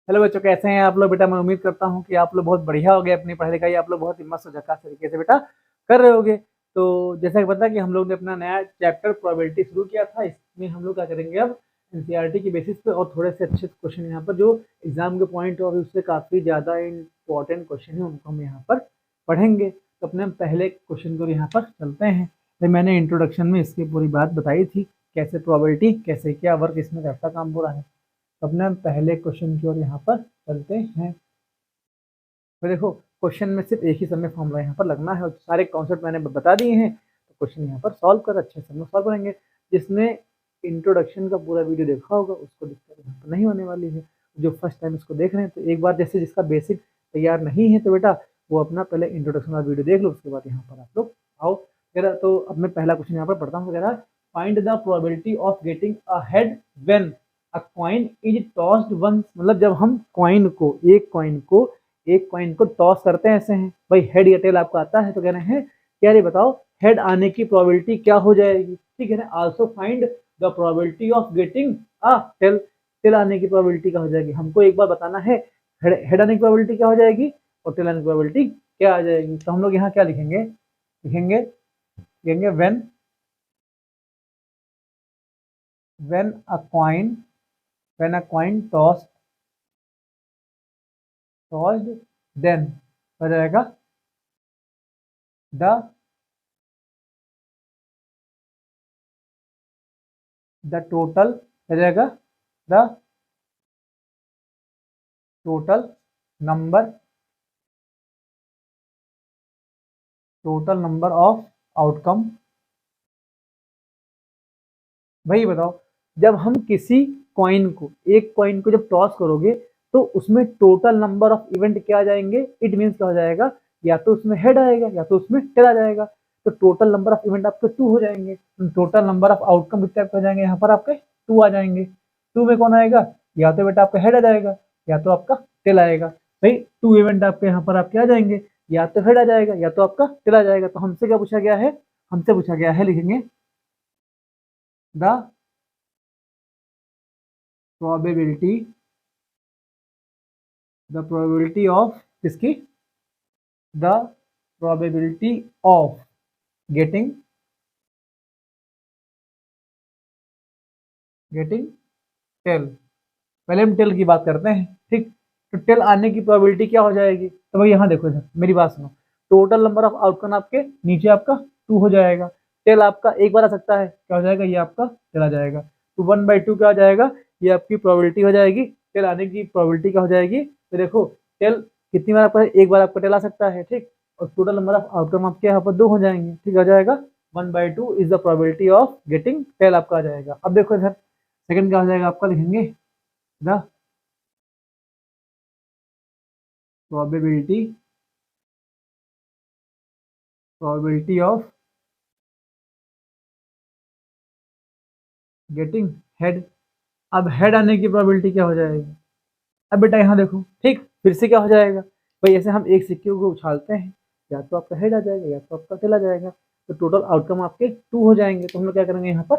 Hello बच्चों, कैसे हैं आप लोग? बेटा मैं उम्मीद करता हूं कि आप लोग बहुत बढ़िया हो गए। अपनी पढ़ाई लिखाई आप लोग बहुत ही मस्त और झकास तरीके से बेटा कर रहे होगे। तो जैसा कि पता कि हम लोग ने अपना नया चैप्टर प्रोबेबिलिटी शुरू किया था, इसमें हम लोग क्या करेंगे अब एनसीईआरटी की बेसिस पे और थोड़े से अच्छे क्वेश्चन यहाँ पर जो एग्जाम के पॉइंट ऑफ व्यू से काफ़ी ज़्यादा इंपॉर्टेंट क्वेश्चन है उनको हम यहाँ पर पढ़ेंगे। तो अपने हम पहले क्वेश्चन को यहाँ पर चलते हैं। तो मैंने इंट्रोडक्शन में इसकी पूरी बात बताई थी, कैसे प्रोबेबिलिटी, कैसे क्या वर्क इसमें कैसा काम हो रहा है। अपने हम पहले क्वेश्चन की ओर यहाँ पर चलते हैं। तो देखो, क्वेश्चन में सिर्फ एक ही समय फॉर्मूला यहाँ पर लगना है और सारे कॉन्सेप्ट मैंने बता दिए हैं। तो क्वेश्चन यहाँ पर सॉल्व कर अच्छे से हम लोग सॉल्व करेंगे। जिसने इंट्रोडक्शन का पूरा वीडियो देखा होगा उसको दिक्कत यहाँ पर नहीं होने वाली है। जो फर्स्ट टाइम इसको देख रहे हैं तो एक बार जैसे जिसका बेसिक तैयार नहीं है तो बेटा वो अपना पहले इंट्रोडक्शन का वीडियो देख लो, उसके बाद यहाँ पर आप लोग आओ। कह तो अब मैं पहला क्वेश्चन यहाँ पर पढ़ता हूँ। कह रहा है find the probability of getting a head when a coin is tossed once. मतलब जब हम एक कॉइन को टॉस करते हैं ऐसे हैं भाई, हेड या टेल आपको आता है तो कह रहे हैं क्या ये बताओ हेड आने की प्रोबेबिलिटी क्या हो जाएगी। ठीक है ना। Also find the probability of getting a tail. Tail आने की प्रोबेबिलिटी क्या हो जाएगी, हमको एक बार बताना है। हेड आने की प्रोबेबिलिटी क्या हो जाएगी और टेल आने की प्रोबेबिलिटी क्या आ जाएगी। तो हम लोग यहाँ क्या लिखेंगे, लिखेंगे लिखेंगे when a coin tossed then हो जाएगा द टोटल, हो जाएगा the total number of outcome. वही बताओ, जब हम किसी एक कॉइन को जब टॉस करोगे तो उसमें टोटल नंबर ऑफ इवेंट क्या आ जाएंगे। इट मीन्स क्या हो जाएगा, या तो उसमें हेड आएगा या तो उसमें टेल आ जाएगा। तो टोटल नंबर ऑफ इवेंट आपके 2 हो जाएंगे। टोटल नंबर ऑफ आउटकम कितने हो जाएंगे, यहाँ पर आपके 2 आ जाएंगे। 2 में कौन आएगा, या तो बेटा आपका हेड आ जाएगा या तो आपका टेल आएगा। भाई 2 इवेंट आपके यहाँ पर आपके आ जाएंगे, या तो हेड आ जाएगा या तो आपका टेल आ जाएगा। तो हमसे क्या पूछा गया है, हमसे पूछा गया है, लिखेंगे द प्रोबेबिलिटी ऑफ किसकी, the probability of getting tail. पहले हम टेल की बात करते हैं। ठीक, तो टेल आने की प्रोबेबिलिटी क्या हो जाएगी। तो भाई यहाँ देखो सर, मेरी बात सुनो। टोटल नंबर ऑफ आउटकम आपके नीचे आपका 2 हो जाएगा। टेल आपका एक बार आ सकता है, क्या हो जाएगा, ये आपका टेल आ जाएगा। तो 1/2 क्या हो जाएगा, ये आपकी प्रोबेबिलिटी हो जाएगी। टेल आने की प्रोबेबिलिटी क्या हो जाएगी, तो देखो टेल कितनी बार आपका, एक बार आपका टेल आ सकता है। ठीक, और टोटल नंबर ऑफ आउटकम आपके यहाँ पर 2 हो जाएंगे। ठीक, हो जाएगा 1/2 is the probability of getting tail आपका आ जाएगा। अब देखो इधर सेकंड क्या हो जाएगा आपका, लिखेंगे the probability of getting head। अब हेड आने की प्रोबेबिलिटी क्या हो जाएगी। अब बेटा यहाँ देखो, ठीक फिर से क्या हो जाएगा भाई, ऐसे हम एक सिक्के को उछालते हैं, या तो आपका हेड आ जाएगा या तो आपका टेल आ जाएगा। तो टोटल आउटकम आपके 2 हो जाएंगे। तो हम लोग क्या करेंगे, यहाँ पर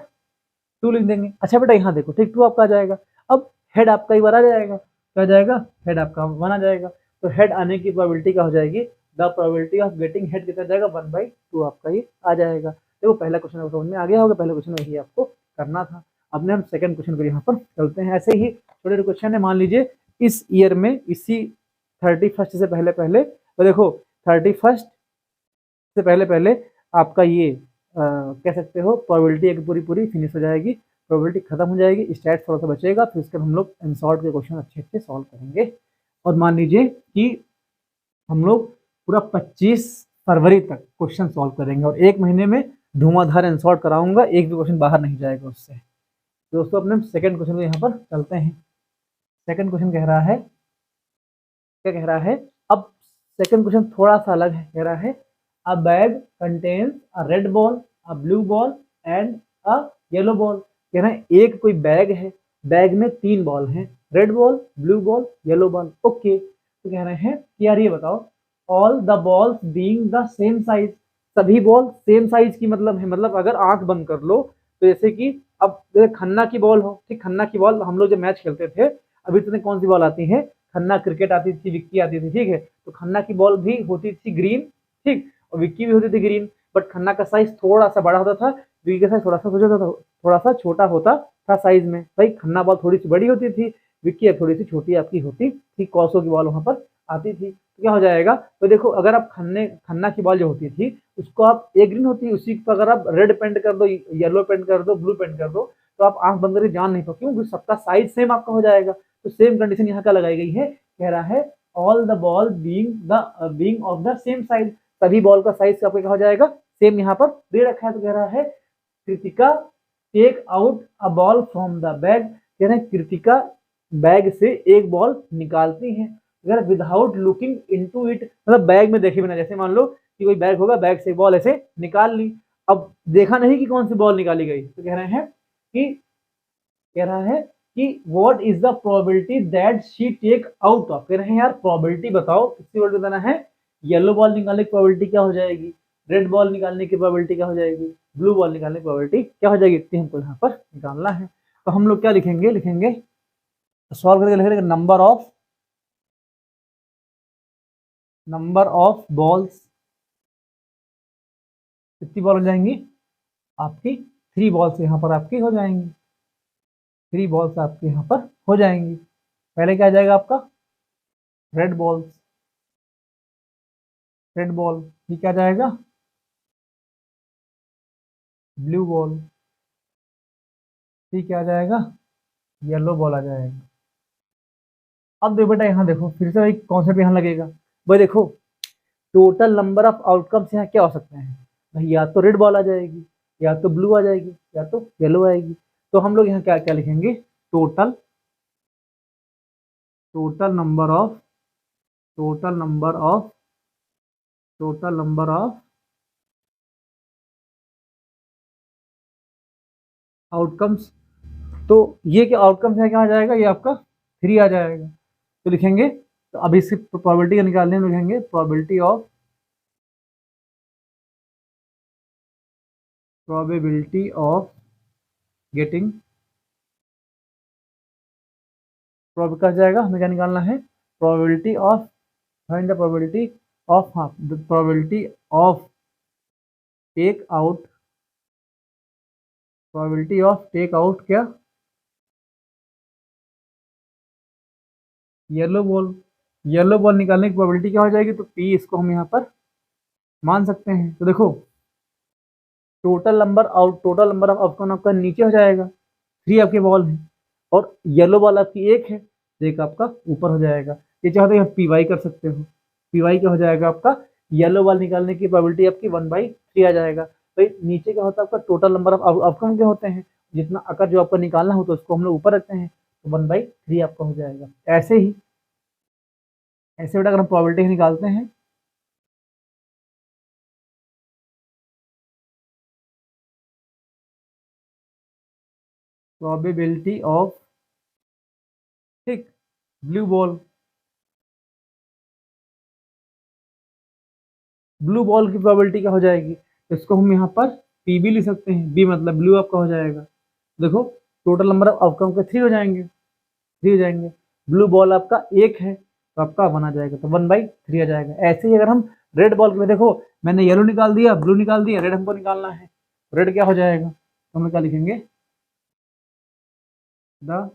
2 लिख देंगे। अच्छा बेटा यहाँ देखो, ठीक 2 आपका आ जाएगा। अब हेड आपका एक बार आ जाएगा, क्या आ जाएगा, हेड आपका 1 आ जाएगा। तो हेड आने की प्रोबेबिलिटी क्या हो जाएगी, the probability of getting head कितना जाएगा, 1/2 आपका ये आ जाएगा। देखो पहला क्वेश्चन आपको समझ में आ गया होगा, पहला क्वेश्चन वही आपको करना था। अब हम सेकंड क्वेश्चन पर यहाँ पर चलते हैं। ऐसे ही छोटे क्वेश्चन है, मान लीजिए इस ईयर में इसी 31 से पहले तो देखो 31 से पहले आपका ये कह सकते हो प्रोबेबिलिटी एक पूरी फिनिश हो जाएगी, प्रोबेबिलिटी खत्म हो जाएगी, स्टैट्स थोड़ा सा बचेगा। फिर उसके हम लोग एनसॉर्ट के क्वेश्चन अच्छे सॉल्व करेंगे। और मान लीजिए कि हम लोग पूरा 25 फरवरी तक क्वेश्चन सॉल्व करेंगे और 1 महीने में धुआंधार एनसॉर्ट कराऊंगा, एक भी क्वेश्चन बाहर नहीं जाएगा उससे। दोस्तों अपने सेकंड क्वेश्चन को यहाँ पर चलते हैं। सेकंड क्वेश्चन कह रहा है, क्या कह रहा है, अब सेकंड क्वेश्चन थोड़ा सा अलग है। कह रहा है अ bag contains a red ball, a blue ball and a yellow ball. कह रहे हैं एक कोई बैग है, बैग में 3 बॉल हैं, red ball, blue ball, yellow ball. Okay, तो कह रहे हैं कि यार ये बताओ all the balls being the same size. सभी बॉल सेम साइज की मतलब है, मतलब अगर आंख बंद कर लो तो जैसे कि अब जैसे खन्ना की बॉल हो, ठीक खन्ना की बॉल हम लोग जब मैच खेलते थे, अभी इतने कौन सी बॉल आती है, खन्ना क्रिकेट आती थी, विक्की आती थी, ठीक है। तो खन्ना की बॉल भी होती थी ग्रीन, ठीक, और विक्की भी होती थी ग्रीन, बट खन्ना का साइज थोड़ा सा बड़ा होता था, विक्की का साइज थोड़ा सा छोटा होता था साइज में। भाई खन्ना बॉल थोड़ी सी बड़ी होती थी, विक्की थोड़ी सी छोटी आपकी होती थी, कॉसो की बॉल वहां पर आती थी। तो क्या हो जाएगा, तो देखो अगर आप खन्ना की बॉल जो होती थी उसको आप एक ग्रीन होती है, उसी पर अगर आप रेड पेंट कर दो, येलो पेंट कर दो, ब्लू पेंट कर दो, तो आप आंख बंद करके जान नहीं पाओ, क्यों? क्योंकि सबका साइज सेम आपका हो जाएगा। तो सेम कंडीशन यहाँ का लगाई गई है, कह रहा है all the ball being of the same size, सभी बॉल का साइज आपका क्या हो जाएगा, सेम यहाँ पर दे रखा है। तो कह रहा है Kritika take out a ball from the bag, कह रहे हैं कृतिका बैग से एक बॉल निकालती है, अगर विदाउट लुकिंग इनटू इट, मतलब बैग में देखे बिना, जैसे मान लो कि कोई बैग होगा, बैग से बॉल ऐसे निकाल ली, अब देखा नहीं कि कौन सी बॉल निकाली गई, तो कह रहे हैं कि what is the probability that she take out of, कह रहे हैं यार प्रोबेबिलिटी बताओ, किसकी प्रोबेबिलिटी बताना है, येलो बॉल निकालने की प्रोबेबिलिटी क्या हो जाएगी, रेड बॉल निकालने की प्रोबेबिलिटी क्या हो जाएगी, ब्लू बॉल निकालने की प्रोबेबिलिटी क्या हो जाएगी, इतनी हमको यहाँ पर निकालना है। तो हम लोग क्या लिखेंगे सॉल्व करके लिखेंगे नंबर ऑफ बॉल्स, कितनी बॉल हो जाएंगी आपकी, 3 बॉल्स यहाँ पर आपकी हो जाएंगी, 3 बॉल्स आपके यहाँ पर हो जाएंगी। पहले क्या आ जाएगा आपका रेड बॉल, ये क्या जाएगा ब्लू बॉल, ठीक है, आ जाएगा येलो बॉल आ जाएगा। अब देखो बेटा यहाँ देखो फिर से एक कॉन्सेप्ट यहाँ लगेगा, भाई देखो टोटल नंबर ऑफ आउटकम्स यहाँ क्या हो सकते हैं, भाई या तो रेड बॉल आ जाएगी, या तो ब्लू आ जाएगी, या तो येलो आएगी। तो हम लोग यहाँ क्या क्या लिखेंगे, total number of total number of outcomes. तो ये क्या आउटकम्स है, क्या आ जाएगा, ये आपका 3 आ जाएगा। तो लिखेंगे, तो अभी इसकी प्रोबेबिलिटी निकालने में लिखेंगे प्रोबेबिलिटी ऑफ गेटिंग, क्या जाएगा, हमें क्या निकालना है, probability of, find the probability of, हाँ the probability of take out, क्या, येलो बॉल निकालने की प्रोबेबिलिटी क्या हो जाएगी, तो पी, इसको हम यहाँ पर मान सकते हैं। तो देखो टोटल नंबर ऑफ आउटकम आपका नीचे हो जाएगा, 3 आपके बॉल हैं, और येलो बॉल आपकी एक है, तो एक आपका ऊपर हो जाएगा। ये चाहते हैं पी वाई कर सकते हो, पी वाई क्या हो जाएगा आपका, येलो बॉल निकालने की प्रोबेबिलिटी आपकी 1/3 आ जाएगा। भाई नीचे क्या होता है आपका टोटल नंबर ऑफ आउटकम क्या होते हैं, जितना आकर जो आपको निकालना हो तो उसको हम लोग ऊपर रखते हैं, तो 1/3 आपका हो जाएगा। ऐसे बेटा अगर हम प्रोबेबिलिटी निकालते हैं, प्रोबेबिलिटी ऑफ, ठीक, ब्लू बॉल, की प्रोबेबिलिटी क्या हो जाएगी, तो इसको हम यहाँ पर पी भी लिख सकते हैं, बी मतलब ब्लू आपका हो जाएगा। देखो टोटल नंबर ऑफ आउटकम के 3 हो जाएंगे, ब्लू बॉल आपका एक है तो आपका 1 आ जाएगा, तो 1/3 आ जाएगा। ऐसे ही अगर हम रेड बॉल में देखो, मैंने येलो निकाल दिया, ब्लू निकाल दिया, रेड हमको निकालना है, रेड क्या हो जाएगा, तो हम क्या लिखेंगे, the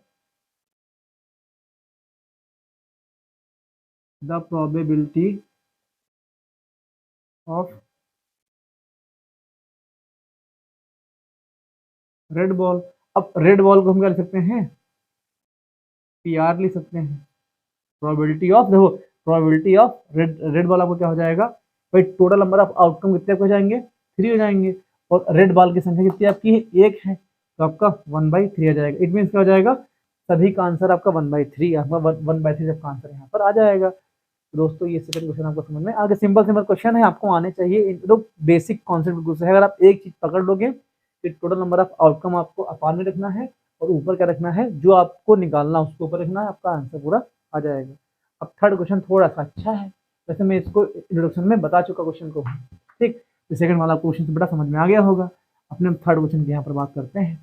probability of red ball. अब रेड बॉल को हम क्या लिख सकते हैं, पी आर लिख सकते हैं, प्रोबेबिलिटी ऑफ, देखो प्रोबेबिलिटी ऑफ रेड बॉल आपको क्या हो जाएगा, भाई टोटल नंबर ऑफ आउटकम कितने हो जाएंगे, 3 हो जाएंगे, और रेड बॉल की संख्या कितनी आपकी है, 1 है, तो आपका 1/3 आ जाएगा। इट मीन्स क्या हो जाएगा, सभी का आंसर आपका 1/3, आपका 1/3 सबका आंसर यहाँ पर आ जाएगा। तो दोस्तों ये सेकंड क्वेश्चन आपको समझ में आगे, सिंपल क्वेश्चन है, आपको आने चाहिए, तो बेसिक कॉन्सेप्ट है, अगर आप एक चीज पकड़ लोगे तो टोटल नंबर ऑफ आउटकम आपको अपार में रखना है, और ऊपर क्या रखना है, जो आपको निकालना है उसको ऊपर रखना है, आपका आंसर पूरा आ जाएगा। अब थर्ड क्वेश्चन थोड़ा सा अच्छा है, वैसे मैं इसको इंट्रोडक्शन में बता चुका क्वेश्चन को, ठीक, तो सेकंड वाला क्वेश्चन तो बड़ा समझ में आ गया होगा। अपने थर्ड क्वेश्चन की यहाँ पर बात करते हैं।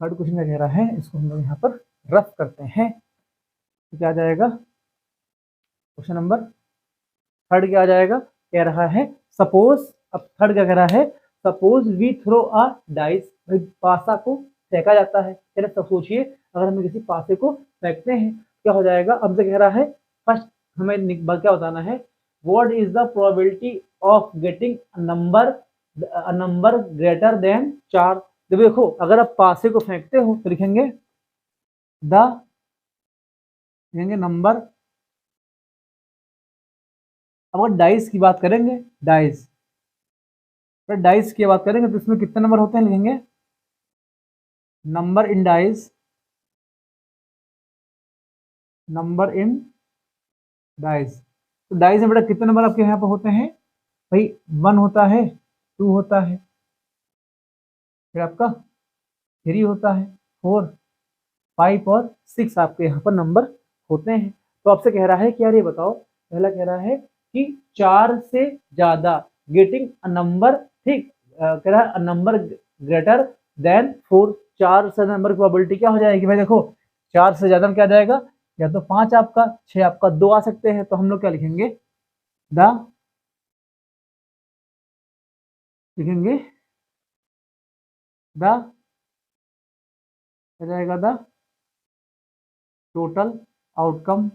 थर्ड क्वेश्चन क्या कह रहा है, इसको हम लोग यहाँ पर रफ करते हैं। तो क्या आ जाएगा, क्वेश्चन नंबर थर्ड क्या आ जाएगा, कह रहा है सपोज, अब थर्ड क्या कह रहा है, suppose we throw a dice, पासा को फेंका जाता है। चलिए सब सोचिए, अगर हम किसी पासे को फेंकते हैं क्या हो जाएगा। अब से कह रहा है फर्स्ट हमें क्या बताना है, what is the probability of getting number greater than 4। देखो अगर आप पासे को फेंकते हो तो लिखेंगे नंबर। अब अगर डाइस की बात करेंगे, डाइस, अगर डाइस की बात करेंगे तो इसमें कितने नंबर होते हैं, लिखेंगे number in dice, number in dice. तो डाइस में बेटा कितने नंबर आपके यहाँ पर होते हैं भाई, 1 होता है, 2 होता है, फिर आपका 3 होता है, 4, 5 और 6 आपके यहाँ पर नंबर होते हैं। तो आपसे कह रहा है कि यार ये बताओ, पहला कह रहा है कि 4 से ज्यादा गेटिंग अ नंबर, ठीक, कह रहा है नंबर ग्रेटर देन 4, 4 से नंबर की प्रोबेबिलिटी क्या हो जाएगी भाई, देखो 4 से ज्यादा में क्या जाएगा, या तो 5 आपका, 6 आपका, 2 आ सकते हैं। तो हम लोग क्या लिखेंगे, द लिखेंगे द क्या जाएगा, the total outcome.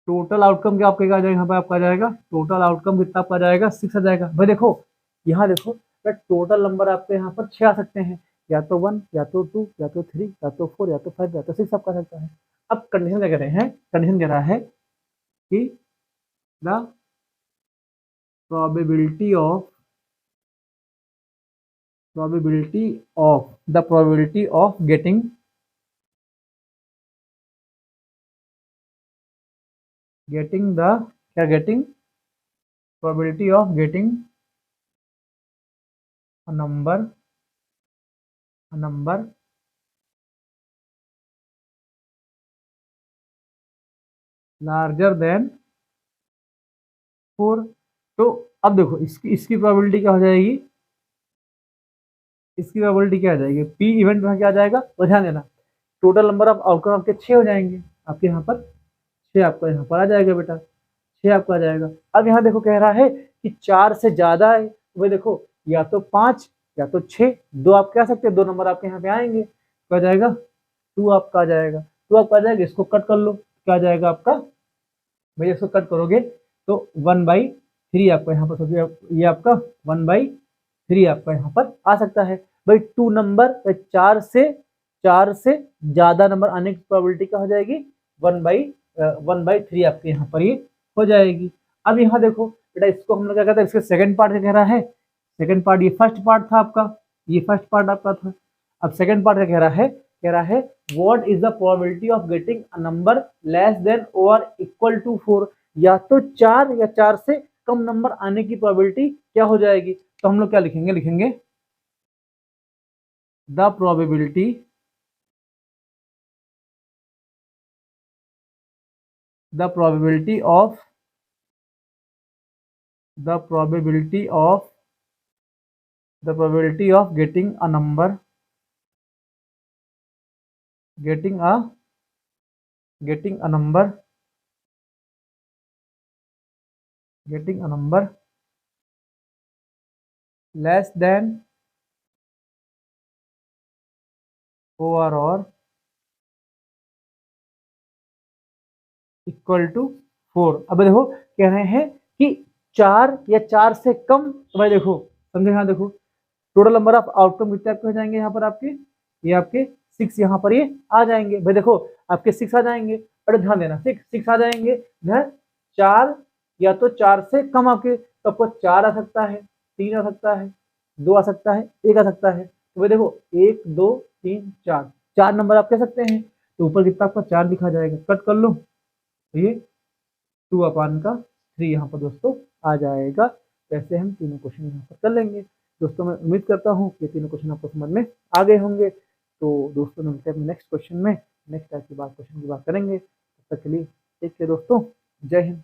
Total outcome क्या आपका आ जाएगा, यहाँ पे आपका आ जाएगा टोटल आउटकम कितना आपका आ जाएगा, 6 आ जाएगा। भाई देखो यहाँ देखो, टोटल नंबर आपके यहाँ पर 6 आ सकते हैं, या तो 1, या तो 2, या तो 3, या तो 4, या तो 5, या तो 6 आपका आ सकता है। अब कंडीशन क्या कह रहे हैं, कंडीशन कह रहा है कि the probability of probability of getting the क्या, getting probability of getting a number larger than 4। तो अब देखो इसकी प्रोबेबिलिटी क्या हो जाएगी, इसकी प्रोबेबिलिटी क्या आ जाएगी, पी इवेंट में क्या आ जाएगा, तो ध्यान देना टोटल नंबर ऑफ आउटकम आपके 6 हो जाएंगे, आपके यहाँ पर 6 आपका यहाँ पर आ जाएगा बेटा, 6 आपका आ जाएगा। अब यहाँ देखो कह रहा है कि 4 से ज्यादा है, तो भाई देखो या तो 5 या तो 6, 2 आप कह सकते हैं, 2 नंबर आपके यहाँ पे आएंगे, तो आ जाएगा 2 आपका आ जाएगा, 2 आपका आ जाएगा। इसको कट कर लो, क्या आ जाएगा आपका, भाई इसको कट करोगे तो 1/3 आपका यहाँ पर, ये आपका 1/3 आपका यहाँ पर आ सकता है। भाई 2 नंबर, 4 से ज्यादा नंबर आने की प्रोबेबिलिटी क्या हो जाएगी, 1/3 आपके यहाँ पर ये हो जाएगी। अब यहाँ देखो बेटा, इसको हम लोग क्या कहते हैं, इसके सेकंड पार्ट क्या कह रहा है, सेकंड पार्ट, ये फर्स्ट पार्ट था आपका, ये फर्स्ट पार्ट आपका था। अब सेकंड पार्ट क्या कह रहा है, कह रहा है what is the probability of getting a number less than और इक्वल टू 4, या तो 4 या 4 से कम नंबर आने की प्रोबेबिलिटी क्या हो जाएगी। तो हम लोग क्या लिखेंगे, लिखेंगे the probability the probability of the probability of the probability of getting a number getting a getting a number getting a number less than और इक्वल टू 4। अब देखो कह रहे हैं कि 4 या 4 से कम, तो भाई देखो समझे, यहाँ देखो टोटल नंबर ऑफ आउटकम कितने आपके हो जाएंगे, यहाँ पर आपके, ये आपके 6 यहाँ पर ये आ जाएंगे। भाई देखो आपके 6 आ जाएंगे, अरे ध्यान देना 6 आ जाएंगे, इधर 4 या तो 4 से कम आपके, तो आपको 4 आ सकता है, 3 आ सकता है, 2 आ सकता है, 1 आ सकता है। तो भाई देखो 1 2 3 4, 4 नंबर आप कह सकते हैं। तो ऊपर कितना आपका 4 लिखा जाएगा, कट कर लो, तो ये 2/3 यहाँ पर दोस्तों आ जाएगा। वैसे हम तीनों क्वेश्चन यहाँ पर कर लेंगे दोस्तों। मैं उम्मीद करता हूँ कि तीनों क्वेश्चन आपको समझ में आ गए होंगे। तो दोस्तों मिलते हैं नेक्स्ट क्वेश्चन में, नेक्स्ट टाइप की बात क्वेश्चन की बात करेंगे। तब तक के लिए ठीक है दोस्तों, जय हिंद।